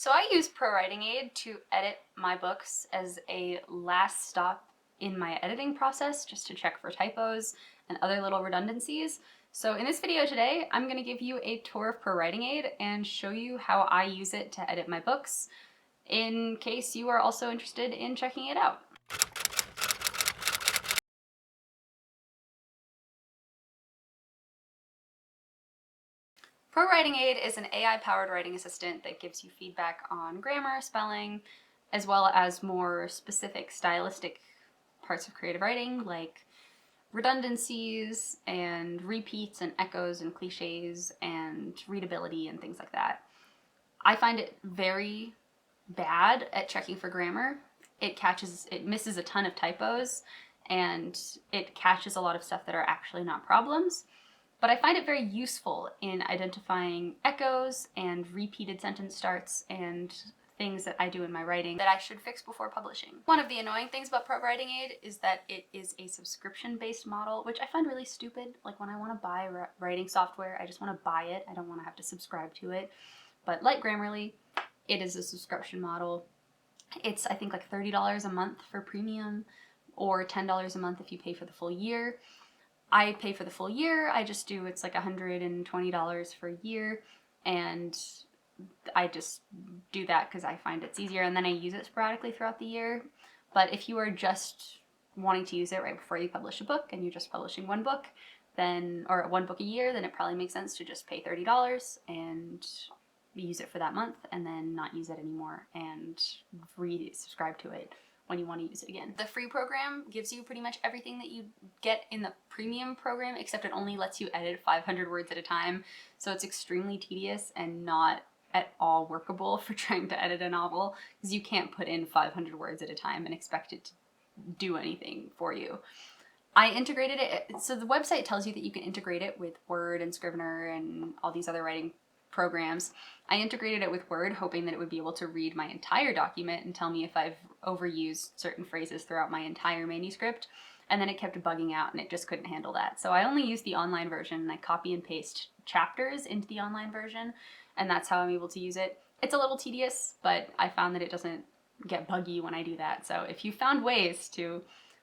So I use ProWritingAid to edit my books as a last stop in my editing process, just to check for typos and other little redundancies. So in this video today, I'm going to give you a tour of ProWritingAid and show you how I use it to edit my books, in case you are also interested in checking it out. ProWritingAid is an AI-powered writing assistant that gives you feedback on grammar, spelling, as well as more specific stylistic parts of creative writing like redundancies and repeats and echoes and cliches and readability and things like that. I find it very bad at checking for grammar. It misses a ton of typos, and it catches a lot of stuff that are actually not problems. But I find it very useful in identifying echoes and repeated sentence starts and things that I do in my writing that I should fix before publishing. One of the annoying things about PrWritingAid is that it is a subscription-based model, which I find really stupid. Like when I want to buy writing software, I just want to buy it. I don't want to have to subscribe to it. But like Grammarly, it is a subscription model. It's, I think, like $30 a month for premium or $10 a month if you pay for the full year. I pay for the full year. It's like $120 for a year, and I just do that because I find it's easier, and then I use it sporadically throughout the year. But if you are just wanting to use it right before you publish a book and you're just publishing one book, or one book a year, then it probably makes sense to just pay $30 and use it for that month and then not use it anymore and resubscribe to it when you want to use it again. The free program gives you pretty much everything that you get in the premium program, except it only lets you edit 500 words at a time. So it's extremely tedious and not at all workable for trying to edit a novel, because you can't put in 500 words at a time and expect it to do anything for you. I integrated it, so the website tells you that you can integrate it with Word and Scrivener and all these other writing programs. I integrated it with Word, hoping that it would be able to read my entire document and tell me if I've overused certain phrases throughout my entire manuscript, and then it kept bugging out and it just couldn't handle that. So I only use the online version, and I copy and paste chapters into the online version, and that's how I'm able to use it. It's a little tedious, but I found that it doesn't get buggy when I do that. So if you found ways to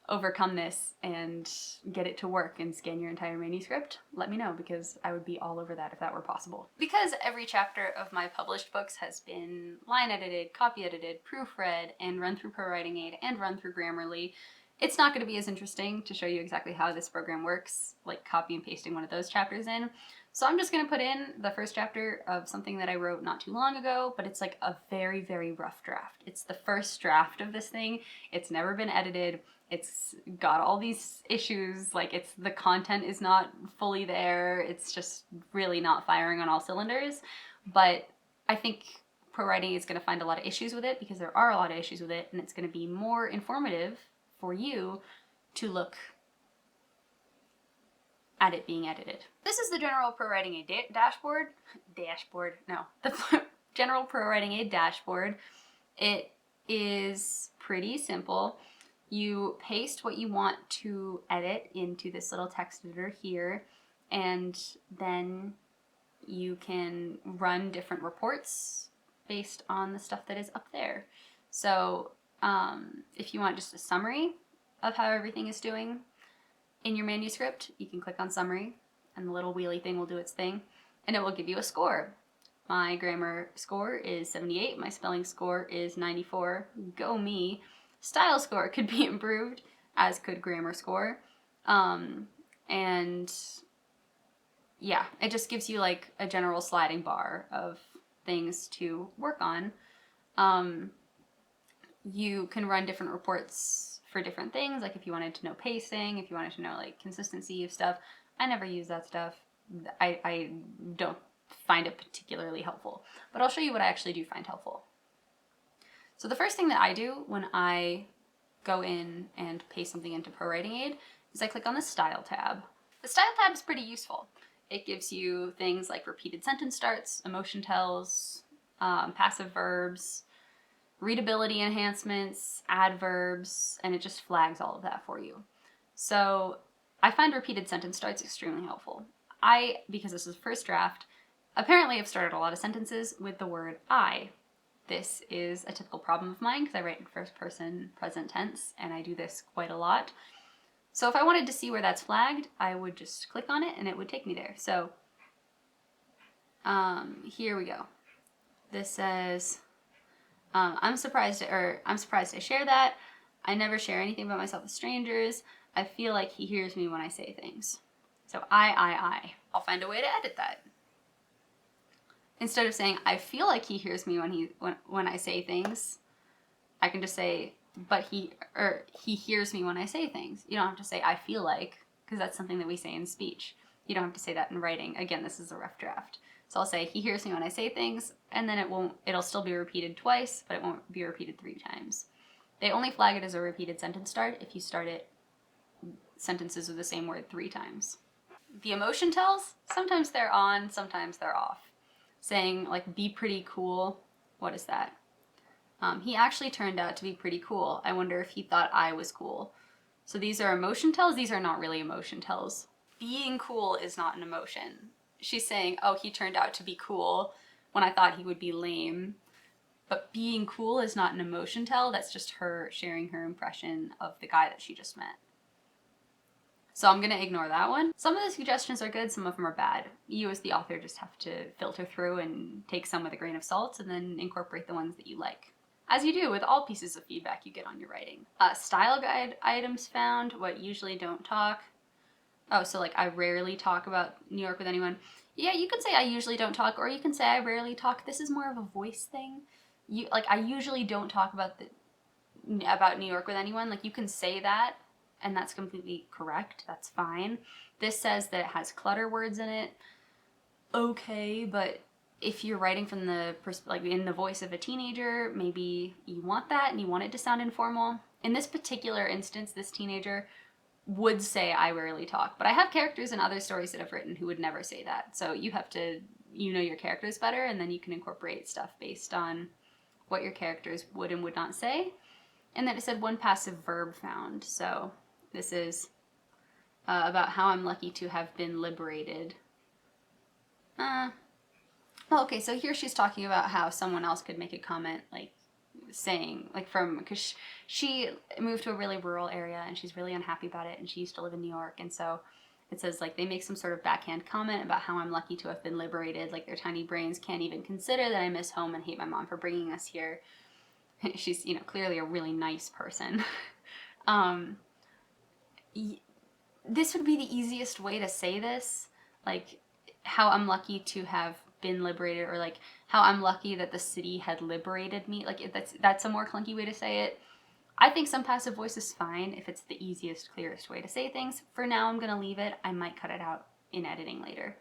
overcome this and get it to work and scan your entire manuscript, let me know, because I would be all over that if that were possible. Because every chapter of my published books has been line edited, copy edited, proofread, and run through PrWritingAid and run through Grammarly, it's not going to be as interesting to show you exactly how this program works, like copy and pasting one of those chapters in. So I'm just going to put in the first chapter of something that I wrote not too long ago, but it's like a very, very rough draft. It's the first draft of this thing. It's never been edited. It's got all these issues, like the content is not fully there. It's just really not firing on all cylinders. But I think ProWriting is going to find a lot of issues with it, because there are a lot of issues with it, and it's going to be more informative for you to look at it being edited. This is the general PrWritingAid dashboard. The general PrWritingAid dashboard. It is pretty simple. You paste what you want to edit into this little text editor here, and then you can run different reports based on the stuff that is up there. So if you want just a summary of how everything is doing in your manuscript, you can click on summary, and the little wheelie thing will do its thing, and it will give you a score. My grammar score is 78, my spelling score is 94. Go me. Style score could be improved, as could grammar score. And yeah, it just gives you like a general sliding bar of things to work on. You can run different reports for different things, like if you wanted to know pacing, if you wanted to know like consistency of stuff. I never use that stuff. I don't find it particularly helpful, but I'll show you what I actually do find helpful. So the first thing that I do when I go in and paste something into PrWritingAid is I click on the Style tab. The Style tab is pretty useful. It gives you things like repeated sentence starts, emotion tells, passive verbs, readability enhancements, adverbs, and it just flags all of that for you. So I find repeated sentence starts extremely helpful. Because this is first draft, apparently I've started a lot of sentences with the word I. This is a typical problem of mine because I write in first person present tense and I do this quite a lot. So if I wanted to see where that's flagged, I would just click on it and it would take me there. So here we go. This says, I'm surprised I share that. I never share anything about myself with strangers. I feel like he hears me when I say things. So I. I'll find a way to edit that. Instead of saying, I feel like he hears me when I say things, I can just say, but he hears me when I say things. You don't have to say, I feel like, because that's something that we say in speech. You don't have to say that in writing. Again, this is a rough draft. So I'll say, he hears me when I say things, and then it'll still be repeated twice, but it won't be repeated 3 times. They only flag it as a repeated sentence start if you start it sentences with the same word 3 times. The emotion tells, sometimes they're on, sometimes they're off. Saying like, be pretty cool, what is that? He actually turned out to be pretty cool. I wonder if he thought I was cool. So these are emotion tells, these are not really emotion tells. Being cool is not an emotion. She's saying, oh, he turned out to be cool when I thought he would be lame. But being cool is not an emotion tell, that's just her sharing her impression of the guy that she just met. So I'm gonna ignore that one. Some of the suggestions are good, some of them are bad. You as the author just have to filter through and take some with a grain of salt and then incorporate the ones that you like. As you do with all pieces of feedback you get on your writing. Style guide items found, what usually don't talk. Oh, so like I rarely talk about New York with anyone. Yeah, you can say I usually don't talk, or you can say I rarely talk. This is more of a voice thing. I usually don't talk about New York with anyone. Like, you can say that, and that's completely correct. That's fine. This says that it has clutter words in it. Okay, but if you're writing from the in the voice of a teenager, maybe you want that and you want it to sound informal. In this particular instance, this teenager would say I rarely talk, but I have characters in other stories that I've written who would never say that. So you have to, know your characters better, and then you can incorporate stuff based on what your characters would and would not say. And then it said 1 passive verb found. So this is about how I'm lucky to have been liberated. Okay, so here she's talking about how someone else could make a comment, like saying, like because she moved to a really rural area and she's really unhappy about it, and she used to live in New York, and so it says like they make some sort of backhand comment about how I'm lucky to have been liberated, like their tiny brains can't even consider that I miss home and hate my mom for bringing us here. She's, clearly a really nice person. This would be the easiest way to say this, like how I'm lucky to have been liberated, or like how I'm lucky that the city had liberated me. Like that's a more clunky way to say it. I think some passive voice is fine if it's the easiest, clearest way to say things. For now, I'm gonna leave it. I might cut it out in editing later.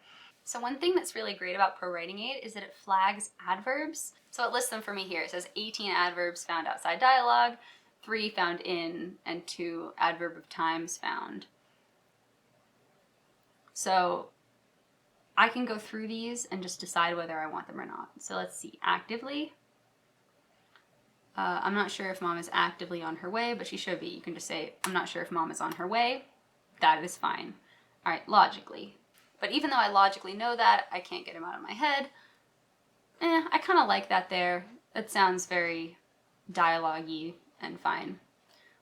So one thing that's really great about ProWritingAid is that it flags adverbs. So it lists them for me here. It says 18 adverbs found outside dialogue, 3 found in, and 2 adverb of times found. So I can go through these and just decide whether I want them or not. So let's see, actively. I'm not sure if mom is actively on her way, but she should be. You can just say, I'm not sure if mom is on her way. That is fine. All right, logically. But even though I logically know that, I can't get him out of my head. I kind of like that there. It sounds very dialogue-y and fine.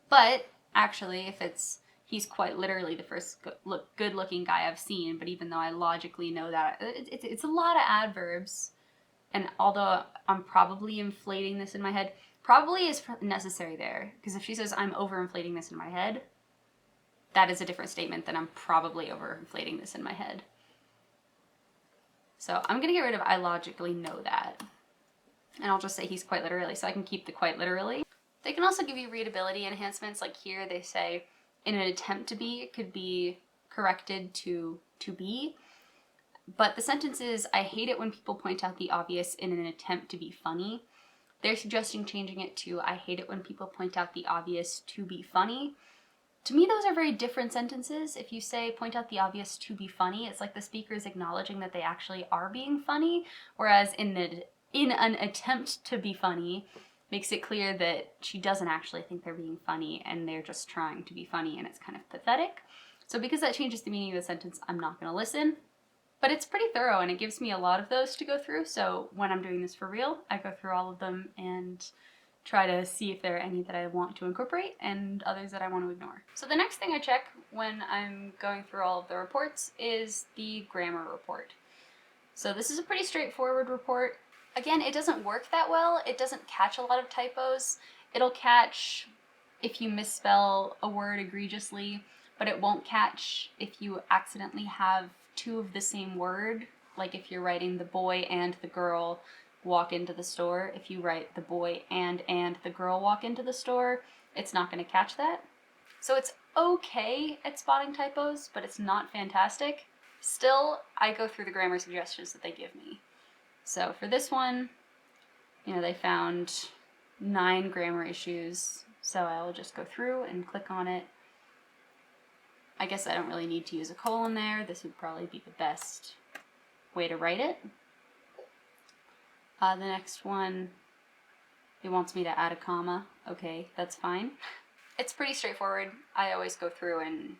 But actually, if he's quite literally the first good-looking guy I've seen, but even though I logically know that, it's a lot of adverbs. And although I'm probably inflating this in my head, probably is necessary there. Because if she says, I'm overinflating this in my head, that is a different statement than I'm probably overinflating this in my head. So I'm going to get rid of I logically know that. And I'll just say he's quite literally, so I can keep the quite literally. They can also give you readability enhancements. Like here they say, in an attempt to be, it could be corrected to be. But the sentence is, I hate it when people point out the obvious in an attempt to be funny. They're suggesting changing it to, I hate it when people point out the obvious to be funny. To me, those are very different sentences. If you say, point out the obvious to be funny, it's like the speaker is acknowledging that they actually are being funny, whereas in an attempt to be funny, makes it clear that she doesn't actually think they're being funny and they're just trying to be funny, and it's kind of pathetic. So because that changes the meaning of the sentence, I'm not going to listen. But it's pretty thorough and it gives me a lot of those to go through, so when I'm doing this for real, I go through all of them and try to see if there are any that I want to incorporate and others that I want to ignore. So the next thing I check when I'm going through all of the reports is the grammar report. So this is a pretty straightforward report. Again, it doesn't work that well. It doesn't catch a lot of typos. It'll catch if you misspell a word egregiously, but it won't catch if you accidentally have two of the same word. Like if you're writing the boy and the girl walk into the store, if you write the boy and the girl walk into the store, it's not going to catch that. So it's okay at spotting typos, but it's not fantastic. Still, I go through the grammar suggestions that they give me. So for this one, they found 9 grammar issues, so I'll just go through and click on it. I guess I don't really need to use a colon there. This would probably be the best way to write it. The next one, it wants me to add a comma. Okay, that's fine. It's pretty straightforward. I always go through and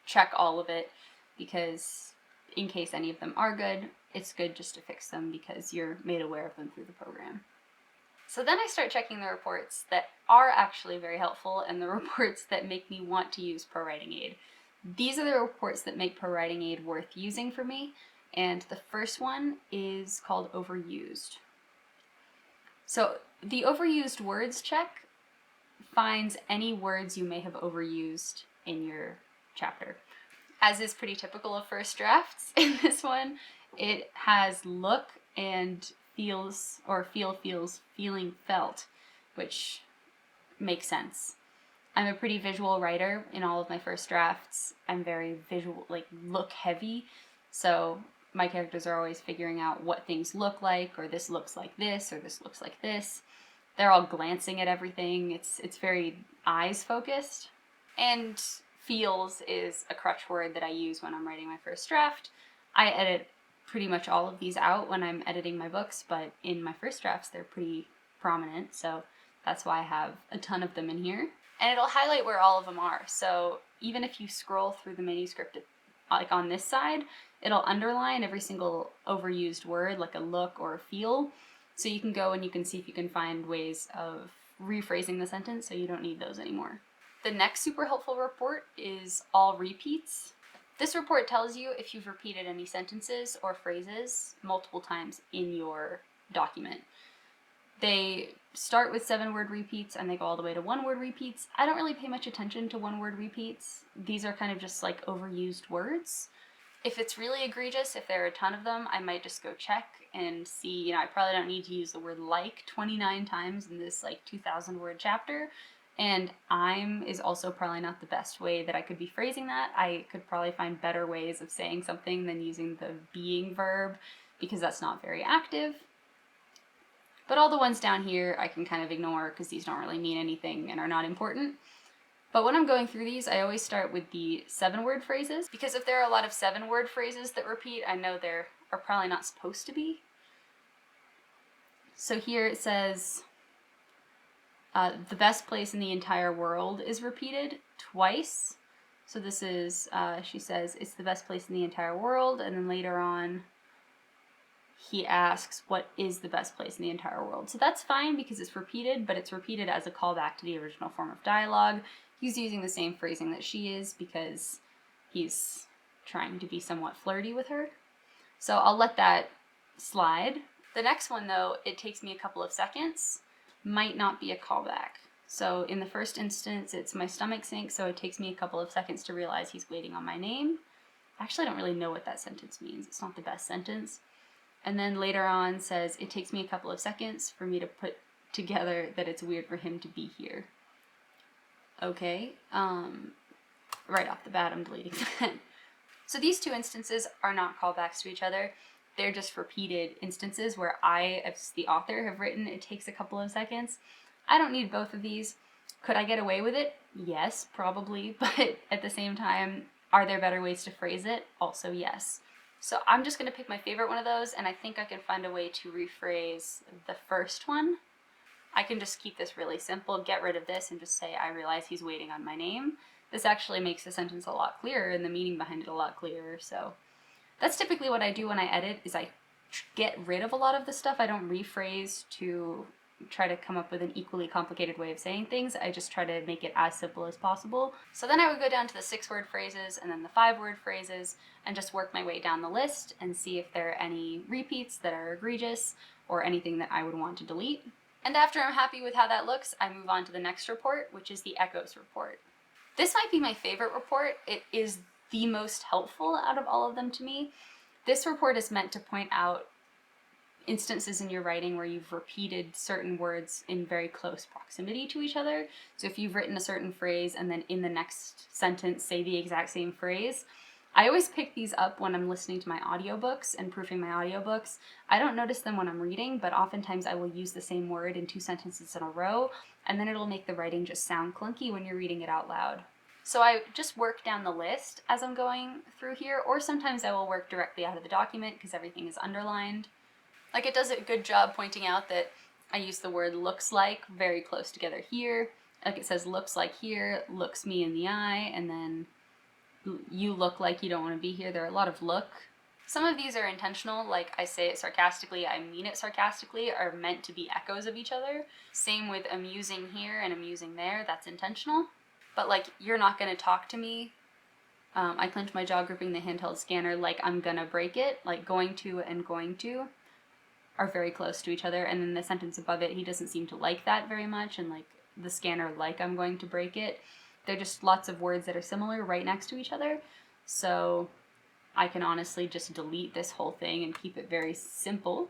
check all of it because in case any of them are good, it's good just to fix them because you're made aware of them through the program. So then I start checking the reports that are actually very helpful and the reports that make me want to use PrWritingAid. These are the reports that make PrWritingAid worth using for me, and the first one is called Overused. So the overused words check finds any words you may have overused in your chapter. As is pretty typical of first drafts, in this one, it has look and feels, or feel, feels, feeling, felt, which makes sense. I'm a pretty visual writer in all of my first drafts. I'm very visual, like look heavy, so my characters are always figuring out what things look like, or this looks like this, or this looks like this. They're all glancing at everything. It's very eyes focused. And feels is a crutch word that I use when I'm writing my first draft. I edit pretty much all of these out when I'm editing my books, but in my first drafts they're pretty prominent, so that's why I have a ton of them in here. And it'll highlight where all of them are, so even if you scroll through the manuscript, like on this side, it'll underline every single overused word, like a look or a feel, so you can go and you can see if you can find ways of rephrasing the sentence so you don't need those anymore. The next super helpful report is all repeats. This report tells you if you've repeated any sentences or phrases multiple times in your document. They start with 7-word repeats and they go all the way to 1-word repeats. I don't really pay much attention to 1-word repeats. These are kind of just like overused words. If it's really egregious, if there are a ton of them, I might just go check and see, I probably don't need to use the word like 29 times in this like 2,000-word chapter. And I'm is also probably not the best way that I could be phrasing that. I could probably find better ways of saying something than using the being verb because that's not very active. But all the ones down here I can kind of ignore because these don't really mean anything and are not important. But when I'm going through these, I always start with the 7-word phrases because if there are a lot of 7-word phrases that repeat, I know there are probably not supposed to be. So here it says, the best place in the entire world is repeated twice. So this is, she says, it's the best place in the entire world, and then later on he asks, what is the best place in the entire world? So that's fine because it's repeated, but it's repeated as a callback to the original form of dialogue. He's using the same phrasing that she is because he's trying to be somewhat flirty with her. So I'll let that slide. The next one, though, it takes me a couple of seconds. Might not be a callback. So in the first instance, it's my stomach sinks, so it takes me a couple of seconds to realize he's waiting on my name. Actually, I don't really know what that sentence means. It's not the best sentence. And then later on says, it takes me a couple of seconds for me to put together that it's weird for him to be here. Okay, right off the bat, I'm deleting that. So these two instances are not callbacks to each other. They're just repeated instances where I, as the author, have written it takes a couple of seconds. I don't need both of these. Could I get away with it? Yes, probably, but at the same time, are there better ways to phrase it? Also, yes. So I'm just going to pick my favorite one of those, and I think I can find a way to rephrase the first one. I can just keep this really simple, get rid of this, and just say, I realize he's waiting on my name. This actually makes the sentence a lot clearer and the meaning behind it a lot clearer, so That's typically what I do when I edit, is I get rid of a lot of the stuff. I don't rephrase to try to come up with an equally complicated way of saying things. I just try to make it as simple as possible. So then I would go down to the 6-word phrases and then the 5-word phrases and just work my way down the list and see if there are any repeats that are egregious or anything that I would want to delete. And after I'm happy with how that looks, I move on to the next report, which is the echoes report. This might be my favorite report. It is the most helpful out of all of them to me. This report is meant to point out instances in your writing where you've repeated certain words in very close proximity to each other. So if you've written a certain phrase and then in the next sentence say the exact same phrase, I always pick these up when I'm listening to my audiobooks and proofing my audiobooks. I don't notice them when I'm reading, but oftentimes I will use the same word in 2 sentences in a row, and then it'll make the writing just sound clunky when you're reading it out loud. So I just work down the list as I'm going through here, or sometimes I will work directly out of the document because everything is underlined. Like, it does a good job pointing out that I use the word looks like very close together here. Like, it says looks like here, looks me in the eye, and then you look like you don't want to be here. There are a lot of look. Some of these are intentional, like I say it sarcastically, I mean it sarcastically, are meant to be echoes of each other. Same with amusing here and amusing there, that's intentional. But like, you're not going to talk to me. I clench my jaw gripping the handheld scanner like I'm gonna break it. Like, going to and going to are very close to each other, and then the sentence above it, he doesn't seem to like that very much, and like the scanner like I'm going to break it. They're just lots of words that are similar right next to each other, so I can honestly just delete this whole thing and keep it very simple.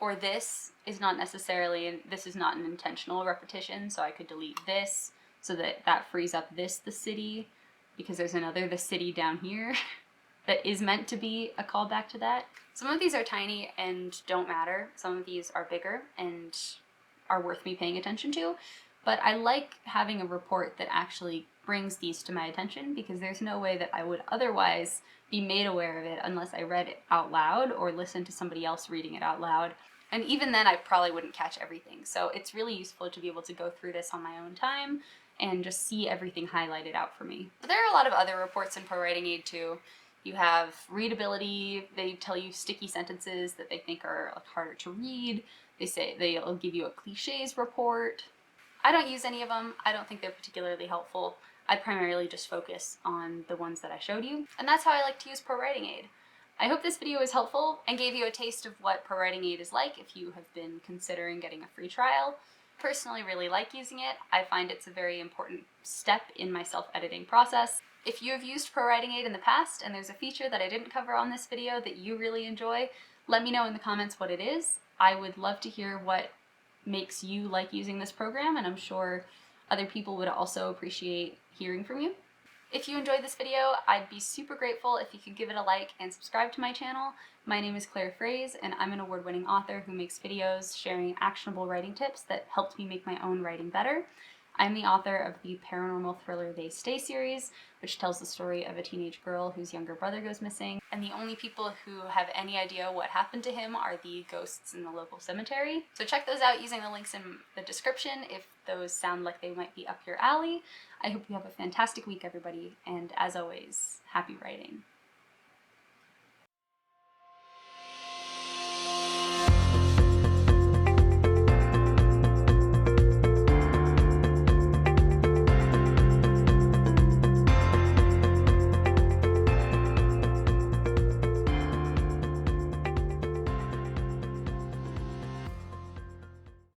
Or this is not necessarily, this is not an intentional repetition, so I could delete this so that that frees up this, the city, because there's another the city down here that is meant to be a callback to that. Some of these are tiny and don't matter. Some of these are bigger and are worth me paying attention to. But I like having a report that actually brings these to my attention, because there's no way that I would otherwise be made aware of it unless I read it out loud or listened to somebody else reading it out loud. And even then, I probably wouldn't catch everything. So it's really useful to be able to go through this on my own time and just see everything highlighted out for me. But there are a lot of other reports in PrWritingAid too. You have readability. They tell you sticky sentences that they think are harder to read. They say they'll give you a cliches report. I don't use any of them. I don't think they're particularly helpful. I primarily just focus on the ones that I showed you. And that's how I like to use PrWritingAid. I hope this video was helpful and gave you a taste of what PrWritingAid is like if you have been considering getting a free trial. I personally really like using it. I find it's a very important step in my self-editing process. If you have used PrWritingAid in the past and there's a feature that I didn't cover on this video that you really enjoy, let me know in the comments what it is. I would love to hear what makes you like using this program, and I'm sure other people would also appreciate hearing from you. If you enjoyed this video, I'd be super grateful if you could give it a like and subscribe to my channel. My name is Claire Fraze, and I'm an award-winning author who makes videos sharing actionable writing tips that helped me make my own writing better. I'm the author of the paranormal thriller They Stay series, which tells the story of a teenage girl whose younger brother goes missing, and the only people who have any idea what happened to him are the ghosts in the local cemetery. So check those out using the links in the description if those sound like they might be up your alley. I hope you have a fantastic week, everybody, and as always, happy writing.